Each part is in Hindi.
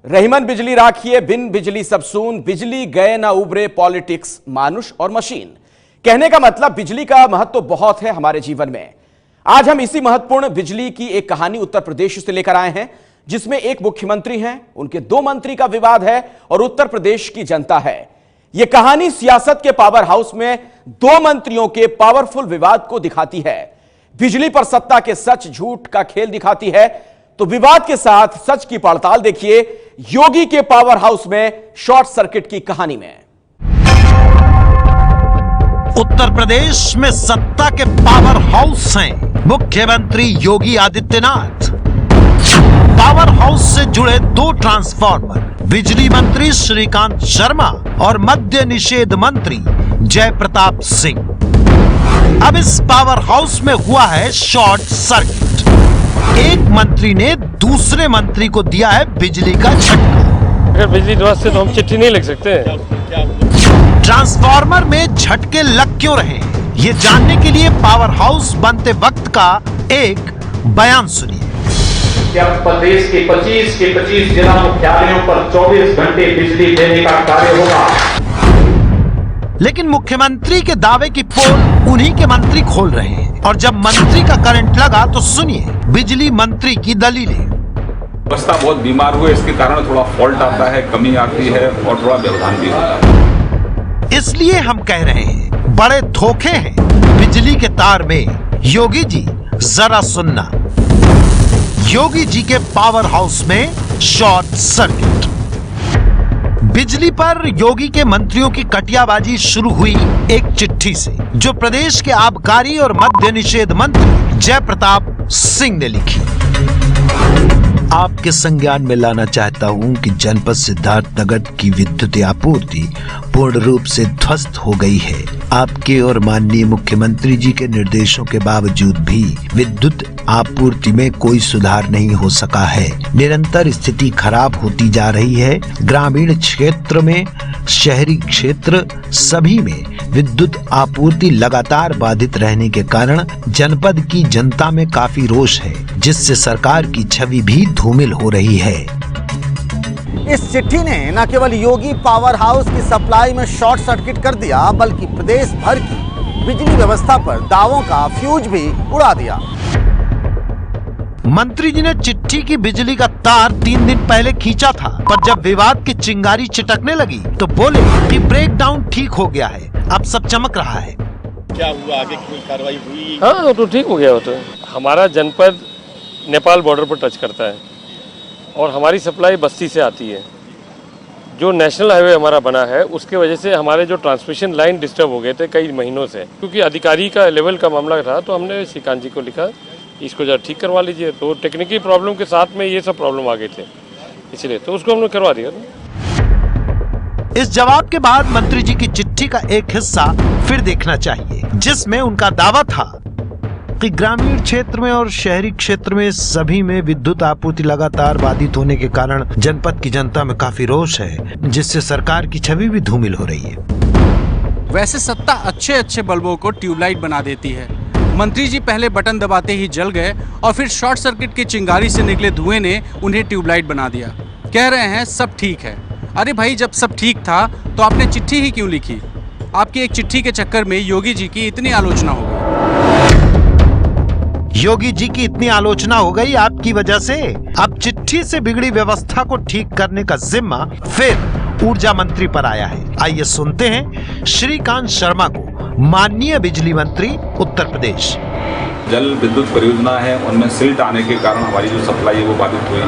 रहीमन बिजली राखिए बिन बिजली सबसून, बिजली गए ना उबरे पॉलिटिक्स मानुष और मशीन। कहने का मतलब बिजली का महत्व तो बहुत है हमारे जीवन में। आज हम इसी महत्वपूर्ण बिजली की एक कहानी उत्तर प्रदेश से लेकर आए हैं, जिसमें एक मुख्यमंत्री हैं, उनके दो मंत्री का विवाद है और उत्तर प्रदेश की जनता है। यह कहानी सियासत के पावर हाउस में दो मंत्रियों के पावरफुल विवाद को दिखाती है। बिजली पर सत्ता के सच झूठ का खेल दिखाती है। तो विवाद के साथ सच की पड़ताल देखिए योगी के पावर हाउस में शॉर्ट सर्किट की कहानी में। उत्तर प्रदेश में सत्ता के पावर हाउस हैं मुख्यमंत्री योगी आदित्यनाथ। पावर हाउस से जुड़े दो ट्रांसफार्मर, बिजली मंत्री श्रीकांत शर्मा और मद्य निषेध मंत्री जय प्रताप सिंह। अब इस पावर हाउस में हुआ है शॉर्ट सर्किट। एक मंत्री ने दूसरे मंत्री को दिया है बिजली का झटका। अगर बिजली विभाग से तो हम चिट्ठी नहीं लिख सकते। ट्रांसफार्मर में झटके लग क्यों रहे, ये जानने के लिए पावर हाउस बनते वक्त का एक बयान सुनिए। क्या प्रदेश के 25 जिला मुख्यालयों पर 24 घंटे बिजली देने का कार्य होगा? लेकिन मुख्यमंत्री के दावे की पोल उन्हीं के मंत्री खोल रहे हैं। और जब मंत्री का करंट लगा तो सुनिए बिजली मंत्री की दलीलें। व्यवस्था बहुत बीमार हुए, इसके कारण थोड़ा फॉल्ट आता है, कमी आती है और थोड़ा व्यवधान भी होता है। इसलिए हम कह रहे हैं बड़े धोखे हैं बिजली के तार में। योगी जी जरा सुनना। योगी जी के पावर हाउस में शॉर्ट सर्किट। बिजली पर योगी के मंत्रियों की कटियाबाजी शुरू हुई एक चिट्ठी से, जो प्रदेश के आबकारी और मद्य निषेध मंत्री जय प्रताप सिंह ने लिखी। आपके संज्ञान में लाना चाहता हूं कि जनपद सिद्धार्थनगर की विद्युत आपूर्ति पूर्ण रूप से ध्वस्त हो गई है। आपके और माननीय मुख्यमंत्री जी के निर्देशों के बावजूद भी विद्युत आपूर्ति में कोई सुधार नहीं हो सका है। निरंतर स्थिति खराब होती जा रही है। ग्रामीण क्षेत्र में, शहरी क्षेत्र सभी में विद्युत आपूर्ति लगातार बाधित रहने के कारण जनपद की जनता में काफी रोष है, जिससे सरकार की छवि भी धूमिल हो रही है। इस चिट्ठी ने न केवल योगी पावर हाउस की सप्लाई में शॉर्ट सर्किट कर दिया, बल्कि प्रदेश भर की बिजली व्यवस्था पर दावों का फ्यूज भी उड़ा दिया। मंत्री जी ने चिट्ठी की बिजली का तार 3 दिन पहले खींचा था, पर जब विवाद की चिंगारी चिटकने लगी तो बोले कि ब्रेकडाउन ठीक हो गया है, अब सब चमक रहा है। क्या हुआ, आगे कोई कार्रवाई हुई? हाँ तो ठीक हो गया। हो तो हमारा जनपद नेपाल बॉर्डर पर टच करता है और हमारी सप्लाई बस्ती से आती है। जो नेशनल हाईवे हमारा बना है उसके वजह से हमारे जो ट्रांसमिशन लाइन डिस्टर्ब हो गए थे कई महीनों से, क्योंकि अधिकारी का लेवल का मामला था। तो हमने श्रीकांत जी को लिखा इसको जरा ठीक करवा लीजिए। तो टेक्निकल प्रॉब्लम के साथ में ये सब प्रॉब्लम आ गए थे, इसलिए तो उसको हमने करवा दिया। इस जवाब के बाद मंत्री जी की चिट्ठी का एक हिस्सा फिर देखना चाहिए, जिसमें उनका दावा था कि ग्रामीण क्षेत्र में और शहरी क्षेत्र में सभी में विद्युत आपूर्ति लगातार बाधित होने के कारण जनपद की जनता में काफी रोष है, जिससे सरकार की छवि भी धूमिल हो रही है। वैसे सत्ता अच्छे बल्बों को ट्यूबलाइट बना देती है। मंत्री जी पहले बटन दबाते ही जल गए और फिर शॉर्ट सर्किट की चिंगारी से निकले धुएं ने उन्हें ट्यूबलाइट बना दिया। कह रहे हैं सब ठीक है। अरे भाई, जब सब ठीक था तो आपने चिट्ठी ही क्यों लिखी? आपकी एक चिट्ठी के चक्कर में योगी जी की इतनी आलोचना हो गई। योगी जी की इतनी आलोचना हो गई आपकी वजह से। अब चिट्ठी से बिगड़ी व्यवस्था को ठीक करने का जिम्मा फिर ऊर्जा मंत्री पर आया है। आइए सुनते हैं श्रीकांत शर्मा को, माननीय बिजली मंत्री उत्तर प्रदेश। जल विद्युत परियोजना है, उनमें सिल्ट आने के कारण हमारी जो सप्लाई है वो बाधित हुई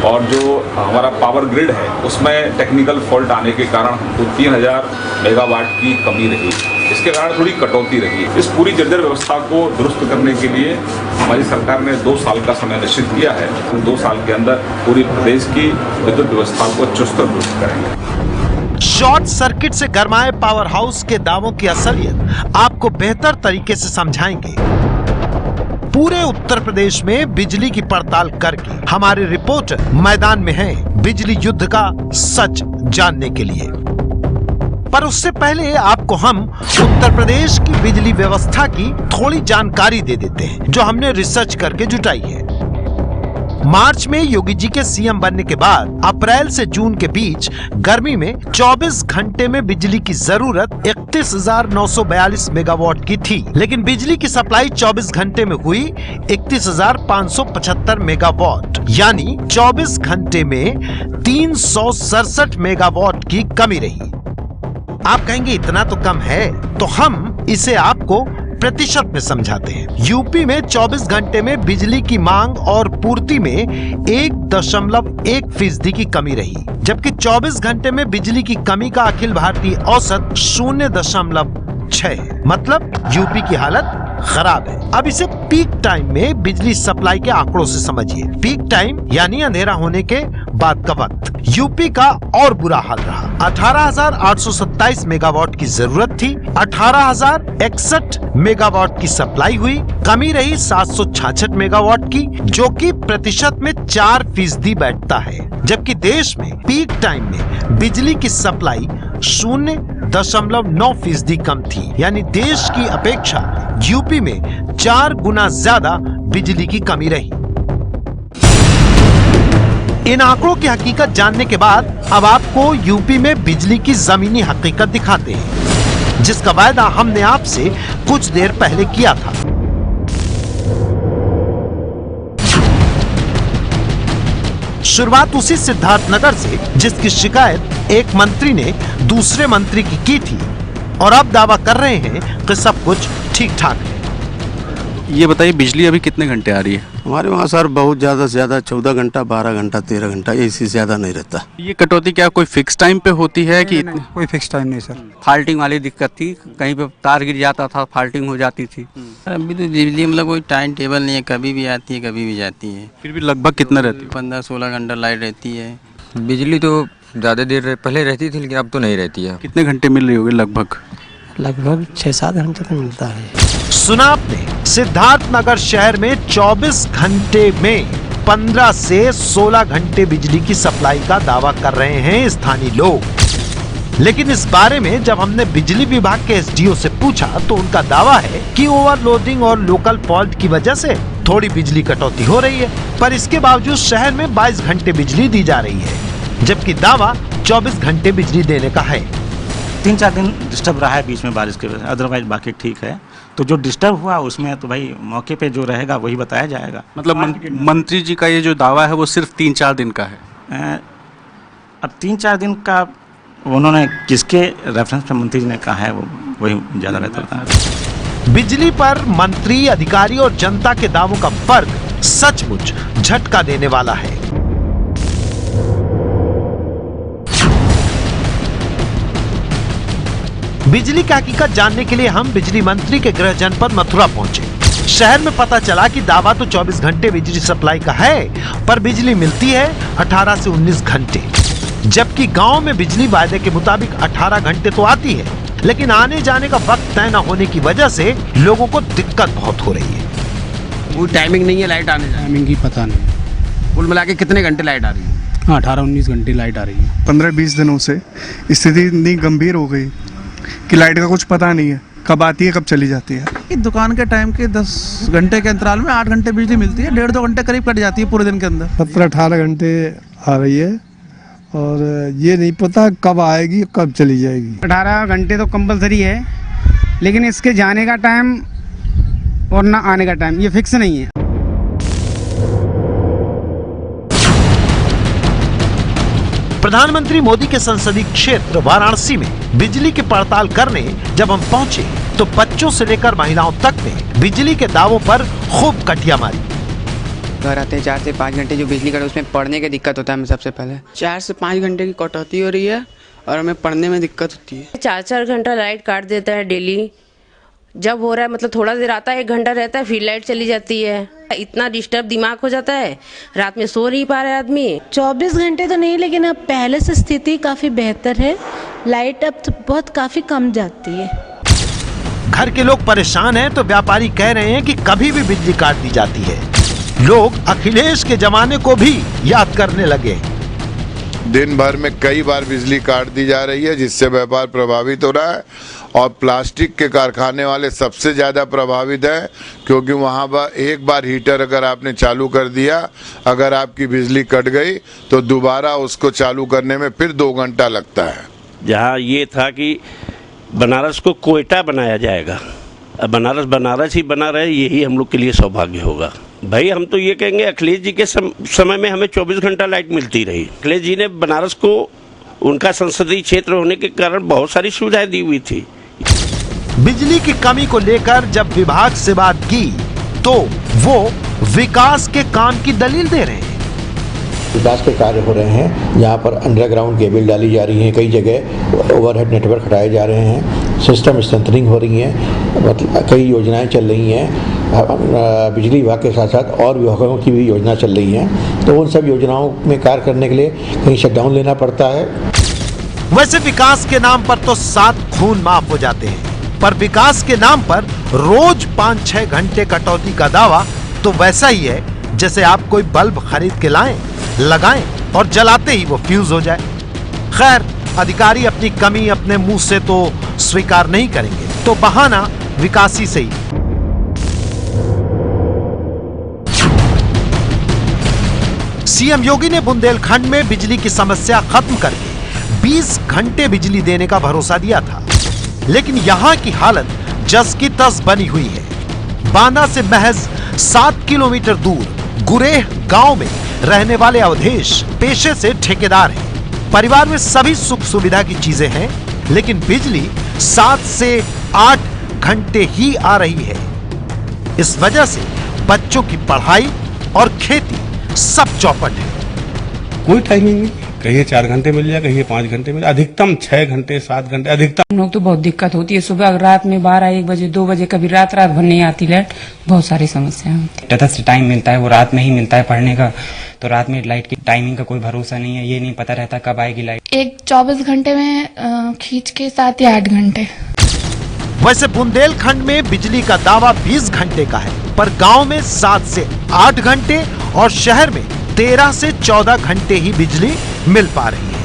और जो हमारा पावर ग्रिड है उसमें टेक्निकल फॉल्ट आने के कारण हमको 3000 मेगावाट की कमी रही। इसके कारण थोड़ी कटौती रही। इस पूरी जर्जर व्यवस्था को दुरुस्त करने के लिए हमारी सरकार ने 2 साल का समय निश्चित किया है। 2 साल के अंदर पूरी प्रदेश की विद्युत व्यवस्था को चुस्त दुरुस्त करेंगे। शॉर्ट सर्किट से गरमाए पावर हाउस के दावों की असलियत आपको बेहतर तरीके से समझाएंगे। पूरे उत्तर प्रदेश में बिजली की पड़ताल करके हमारे रिपोर्टर मैदान में हैं बिजली युद्ध का सच जानने के लिए। पर उससे पहले आपको हम उत्तर प्रदेश की बिजली व्यवस्था की थोड़ी जानकारी दे देते हैं, जो हमने रिसर्च करके जुटाई है। मार्च में योगी जी के सीएम बनने के बाद अप्रैल से जून के बीच गर्मी में 24 घंटे में बिजली की जरूरत 31,942 मेगावाट की थी, लेकिन बिजली की सप्लाई 24 घंटे में हुई 31,575 मेगावाट, यानी 24 घंटे में 367 मेगावाट की कमी रही। आप कहेंगे इतना तो कम है, तो हम इसे आपको प्रतिशत में समझाते हैं। यूपी में 24 घंटे में बिजली की मांग और पूर्ति में 1.1% की कमी रही, जबकि 24 घंटे में बिजली की कमी का अखिल भारतीय औसत 0.6 है। मतलब यूपी की हालत खराब है। अब इसे पीक टाइम में बिजली सप्लाई के आंकड़ों से समझिए। पीक टाइम यानी अंधेरा होने के बाद का वक्त। यूपी का और बुरा हाल रहा। 18,827 मेगावाट की जरूरत थी, 18,061 मेगावाट की सप्लाई हुई, कमी रही 766 मेगावाट की, जो कि प्रतिशत में 4% बैठता है। जबकि देश में पीक टाइम में बिजली की सप्लाई 0.9% कम थी, यानी देश की अपेक्षा यूपी में 4 गुना ज्यादा बिजली की कमी रही। इन आंकड़ों की हकीकत जानने के बाद अब आपको यूपी में बिजली की जमीनी हकीकत दिखाते हैं, जिसका वायदा हमने आपसे कुछ देर पहले किया था। शुरुआत उसी सिद्धार्थनगर से जिसकी शिकायत एक मंत्री ने दूसरे मंत्री की थी, और अब दावा कर रहे हैं कि सब कुछ ठीक ठाक है। ये बताइए, बिजली अभी कितने घंटे आ रही है? हमारे वहाँ सर बहुत ज़्यादा से ज़्यादा 14 घंटा, 12 घंटा, 13 घंटा, इससे ज़्यादा नहीं रहता। ये कटौती क्या कोई फिक्स टाइम पे होती है कि नहीं, कोई फिक्स टाइम नहीं सर। फाल्टिंग वाली दिक्कत थी, कहीं पे तार गिर जाता था, फाल्टिंग हो जाती थी। अभी तो बिजली मतलब कोई टाइम टेबल नहीं है, कभी भी आती है कभी भी जाती है। फिर भी लगभग कितना रहती है? 15-16 घंटा लाइट रहती है। बिजली तो ज़्यादा देर पहले रहती थी, लेकिन अब तो नहीं रहती है। कितने घंटे मिल रही होगी लगभग? लगभग 6-7 घंटे तो मिलता है। सुना आपने, सिद्धार्थनगर शहर में 24 घंटे में 15 से 16 घंटे बिजली की सप्लाई का दावा कर रहे हैं स्थानीय लोग। लेकिन इस बारे में जब हमने बिजली विभाग के एसडीओ से पूछा तो उनका दावा है कि ओवरलोडिंग और लोकल फॉल्ट की वजह से थोड़ी बिजली कटौती हो रही है, पर इसके बावजूद शहर में 22 घंटे बिजली दी जा रही है, जबकि दावा 24 घंटे बिजली देने का है। 3-4 दिन डिस्टर्ब रहा है बीच में बारिश की वजह से, अदरवाइज बाकी ठीक है। तो जो डिस्टर्ब हुआ उसमें तो भाई मौके पे जो रहेगा वही बताया जाएगा। मतलब मंत्री जी का ये जो दावा है वो सिर्फ 3-4 दिन का है। अब 3-4 दिन का उन्होंने किसके रेफरेंस पे मंत्री जी ने कहा है वो वही ज़्यादा बेहतर था। बिजली पर मंत्री, अधिकारी और जनता के दावों का फर्क सचमुच झटका देने वाला है। बिजली की हकीकत जानने के लिए हम बिजली मंत्री के गृह जनपद मथुरा पहुंचे। शहर में पता चला कि दावा तो 24 घंटे बिजली सप्लाई का है, पर बिजली मिलती है 18 से 19 घंटे, जबकि गांव में बिजली वायदे के मुताबिक 18 घंटे तो आती है, लेकिन आने जाने का वक्त तय न होने की वजह से लोगों को दिक्कत बहुत हो रही है। वो टाइमिंग नहीं है लाइट आने जाने टाइमिंग की पता नहीं। कुल मिला के कितने घंटे लाइट आ रही है? 18-19 घंटे लाइट आ रही है। 15-20 दिनों से स्थिति इतनी गंभीर हो गई कि लाइट का कुछ पता नहीं है, कब आती है कब चली जाती है। दुकान के टाइम के 10 घंटे के अंतराल में 8 घंटे बिजली मिलती है, 1.5-2 घंटे करीब कट जाती है पूरे दिन के अंदर। 17-18 घंटे आ रही है और ये नहीं पता कब आएगी कब चली जाएगी। 18 घंटे तो कंपलसरी है, लेकिन इसके जाने का टाइम और ना आने का टाइम ये फिक्स नहीं है। प्रधानमंत्री मोदी के संसदीय क्षेत्र वाराणसी में बिजली की पड़ताल करने जब हम पहुंचे तो बच्चों से लेकर महिलाओं तक ने बिजली के दावों पर खूब कटिया मारी। घर आते हैं 4 से 5 घंटे जो बिजली कट उसमें पढ़ने की दिक्कत होता है। हमें सबसे पहले 4 से 5 घंटे की कटौती हो रही है और हमें पढ़ने में दिक्कत होती है। 4-4 घंटा लाइट काट देता है डेली। जब हो रहा है मतलब थोड़ा देर आता है, 1 घंटा रहता है, फिर लाइट चली जाती है। इतना डिस्टर्ब दिमाग हो जाता है, रात में सो नहीं पा रहे आदमी। 24 घंटे तो नहीं, लेकिन अब पहले से स्थिति काफ़ी बेहतर है। लाइट अब तो बहुत काफ़ी कम जाती है। घर के लोग परेशान हैं तो व्यापारी कह रहे हैं कि कभी भी बिजली काट दी जाती है। लोग अखिलेश के जमाने को भी याद करने लगे। दिन भर में कई बार बिजली काट दी जा रही है, जिससे व्यापार प्रभावित हो रहा है और प्लास्टिक के कारखाने वाले सबसे ज़्यादा प्रभावित हैं, क्योंकि वहाँ पर एक बार हीटर अगर आपने चालू कर दिया, अगर आपकी बिजली कट गई तो दोबारा उसको चालू करने में फिर 2 घंटा लगता है। जहाँ ये था कि बनारस को कोयटा बनाया जाएगा, अब बनारस ही बना रहे, यही हम लोग के लिए सौभाग्य होगा। भाई हम तो ये कहेंगे, अखिलेश जी के समय में हमें 24 घंटा लाइट मिलती रही। अखिलेश जी ने बनारस को उनका संसदीय क्षेत्र होने के कारण बहुत सारी सुविधाएं दी हुई थी। बिजली की कमी को लेकर जब विभाग से बात की तो वो विकास के काम की दलील दे रहे हैं। विकास के कार्य हो रहे हैं, यहाँ पर अंडरग्राउंड केबल डाली जा रही है, कई जगह ओवरहेड नेटवर्क हटाए जा रहे हैं, सिस्टम स्ट्रेंथनिंग हो रही है, मतलब कई योजनाएं चल रही हैं। बिजली विभाग के साथ साथ और विभागों की भी योजना चल रही हैं, तो उन सब योजनाओं में कार्य करने के लिए कहीं शटडाउन लेना पड़ता है। वैसे विकास के नाम पर तो 7 खून माफ हो जाते हैं, पर विकास के नाम पर रोज 5-6 घंटे कटौती का दावा तो वैसा ही है जैसे आप कोई बल्ब खरीद के लाएं, लगाएं और जलाते ही वो फ्यूज हो जाए। खैर, अधिकारी अपनी कमी अपने मुंह से तो स्वीकार नहीं करेंगे, तो बहाना विकासी से ही। सीएम योगी ने बुंदेलखंड में बिजली की समस्या खत्म करके 20 घंटे बिजली देने का भरोसा दिया था, लेकिन यहां की हालत जस की तस बनी हुई है। बांदा से महज 7 किलोमीटर दूर गुरेह गांव में रहने वाले अवधेश पेशे से ठेकेदार हैं। परिवार में सभी सुख सुविधा की चीजें हैं, लेकिन बिजली 7 से 8 घंटे ही आ रही है। इस वजह से बच्चों की पढ़ाई और खेती सब चौपट है। कोई टाइमिंग नहीं, कहीं 4 घंटे मिल जाए, कहीं 5 घंटे मिल, अधिकतम 6 घंटे 7 घंटे अधिकतम। हम लोग तो बहुत दिक्कत होती है, सुबह रात में 12-1 बजे 2 बजे, कभी रात भर नहीं आती लाइट, बहुत सारी समस्याएं होती है। तटस्थ टाइम मिलता है, वो रात में ही मिलता है पढ़ने का, तो रात में लाइट की टाइमिंग का कोई भरोसा नहीं है, ये नहीं पता रहता कब आएगी लाइट। एक 24 घंटे में खींच के 7 या 8 घंटे। वैसे बुंदेलखंड में बिजली का दावा 20 घंटे का है, पर गांव में 7 से 8 घंटे और शहर में 13 से 14 घंटे ही बिजली मिल पा रही है।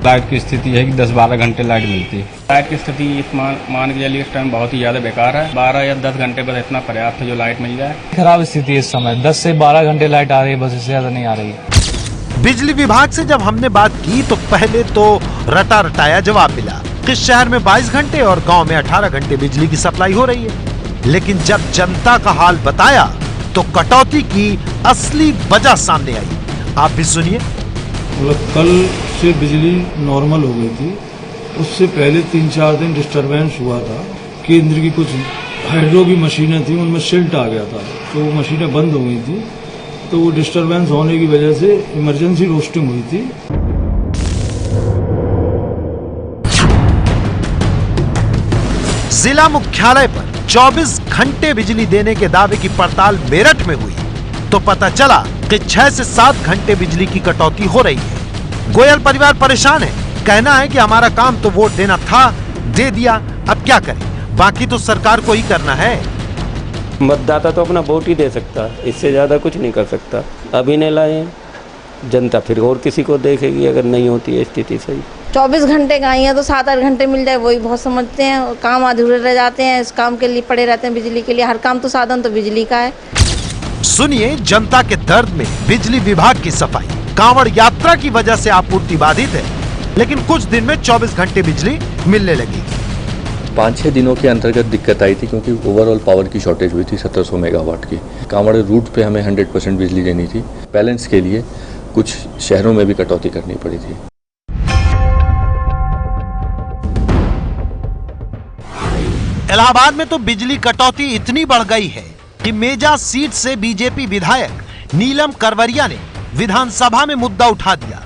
लाइट की स्थिति है कि 10-12 घंटे लाइट मिलती है। लाइट की स्थिति मान के चलिए इस टाइम बहुत ही ज्यादा बेकार है। 12 या 10 घंटे बस इतना पर्याप्त है जो लाइट मिल जाए। खराब स्थिति है इस समय, 10 से 12 घंटे लाइट आ रही है, बस इससे ज्यादा नहीं आ रही है। बिजली विभाग से जब हमने बात की तो पहले तो रटा रटाया जवाब मिला कि शहर में 22 घंटे और गांव में 18 घंटे बिजली की सप्लाई हो रही है। लेकिन जब जनता का हाल बताया तो कटौती की असली वजह सामने आई। आप भी सुनिए। मतलब कल से बिजली नॉर्मल हो गई थी, उससे पहले 3-4 दिन डिस्टरबेंस हुआ था। केंद्र की कुछ हाइड्रो की मशीनें थी, उनमें सिल्ट आ गया था, तो वो मशीनें बंद हो गई थी, तो वो डिस्टरबेंस होने की वजह से इमरजेंसी रोस्टिंग हुई थी। जिला मुख्यालय पर 24 घंटे बिजली देने के दावे की पड़ताल मेरठ में हुई तो पता चला कि 6 से 7 घंटे बिजली की कटौती हो रही है। गोयल परिवार परेशान है, कहना है कि हमारा काम तो वोट देना था, दे दिया, अब क्या करें, बाकी तो सरकार को ही करना है। मतदाता तो अपना वोट ही दे सकता है, इससे ज्यादा कुछ नहीं कर सकता। अभी नहीं लाए, जनता फिर और किसी को देखेगी अगर नहीं होती है स्थिति सही। 24 घंटे का ही है तो 7-8 घंटे मिल जाए वही बहुत समझते हैं, काम अधूरे रह जाते हैं, इस काम के लिए पड़े रहते हैं, बिजली के लिए। हर काम तो साधन तो बिजली का है। सुनिए जनता के दर्द में बिजली विभाग की सफाई। कांवड़ यात्रा की वजह से आपूर्ति बाधित है, लेकिन कुछ दिन में 24 घंटे बिजली मिलने लगी। 5-6 दिनों के अंतर्गत दिक्कत आई थी, क्योंकि ओवरऑल पावर की शॉर्टेज हुई थी 1700 मेगावाट की। कांवड़ रूट पे हमें 100% बिजली देनी थी, बैलेंस के लिए कुछ शहरों में भी कटौती करनी पड़ी थी। इलाहाबाद में तो बिजली कटौती इतनी बढ़ गई है कि मेजा सीट से बीजेपी विधायक नीलम करवरिया ने विधानसभा में मुद्दा उठा दिया।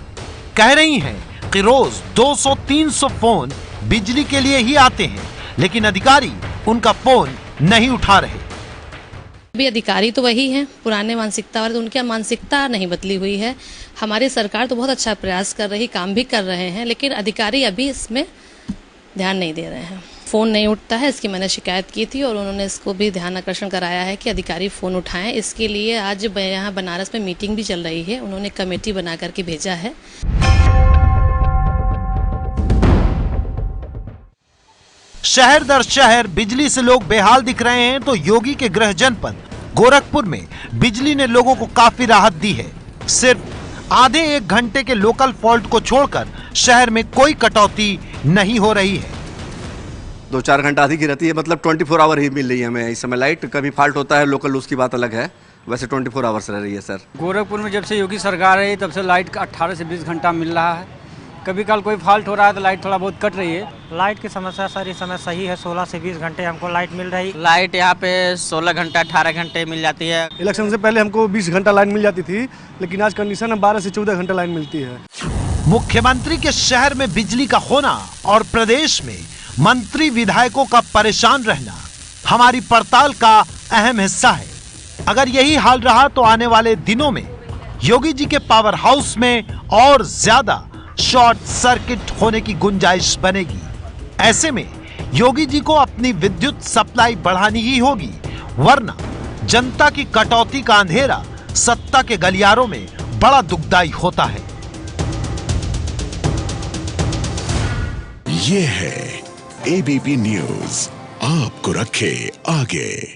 कह रही हैं कि रोज 200-300 फोन बिजली के लिए ही आते हैं, लेकिन अधिकारी उनका फोन नहीं उठा रहे। भी अधिकारी तो वही हैं, पुराने मानसिकता वाले, तो उनकी मानसिकता नहीं बदली हुई है। हमारी सरकार तो बहुत अच्छा प्रयास कर रही, काम भी कर रहे हैं, लेकिन अधिकारी अभी इसमें ध्यान नहीं दे रहे हैं। फ़ोन नहीं उठता है। इसकी मैंने शिकायत की थी और उन्होंने इसको भी ध्यान आकर्षण कराया है कि अधिकारी फ़ोन उठाएं। इसके लिए आज यहाँ बनारस में मीटिंग भी चल रही है, उन्होंने कमेटी बना करके भेजा है। शहर दर शहर बिजली से लोग बेहाल दिख रहे हैं, तो योगी के गृह जनपद गोरखपुर में बिजली ने लोगों को काफी राहत दी है। सिर्फ आधे एक घंटे के लोकल फॉल्ट को छोड़कर शहर में कोई कटौती नहीं हो रही है। 2-4 घंटा अधिक ही रहती है, मतलब 24 आवर ही मिल रही है हमें इस समय लाइट। कभी फॉल्ट होता है लोकल, उसकी बात अलग है, वैसे 24 आवर्स रह रही है सर। गोरखपुर में जब से योगी सरकार है तब से लाइट 18 से 20 घंटा मिल रहा है। कभी कल कोई फॉल्ट हो रहा है तो लाइट थोड़ा बहुत कट रही है। लाइट की समस्या सर इस समय सही है, 16 से 20 घंटे हमको लाइट मिल रही। लाइट यहाँ पे 16 घंटा 18 घंटे मिल जाती है। इलेक्शन से पहले हमको 20 घंटा लाइन मिल जाती थी, लेकिन आज कंडीशन है 12 से 14 घंटा लाइन मिलती है। मुख्यमंत्री के शहर में बिजली का होना और प्रदेश में मंत्री विधायकों का परेशान रहना हमारी पड़ताल का अहम हिस्सा है। अगर यही हाल रहा तो आने वाले दिनों में योगी जी के पावर हाउस में और ज्यादा शॉर्ट सर्किट होने की गुंजाइश बनेगी। ऐसे में योगी जी को अपनी विद्युत सप्लाई बढ़ानी ही होगी, वरना जनता की कटौती का अंधेरा सत्ता के गलियारों में बड़ा दुखदाई होता है। ये है एबीपी न्यूज, आपको रखे आगे।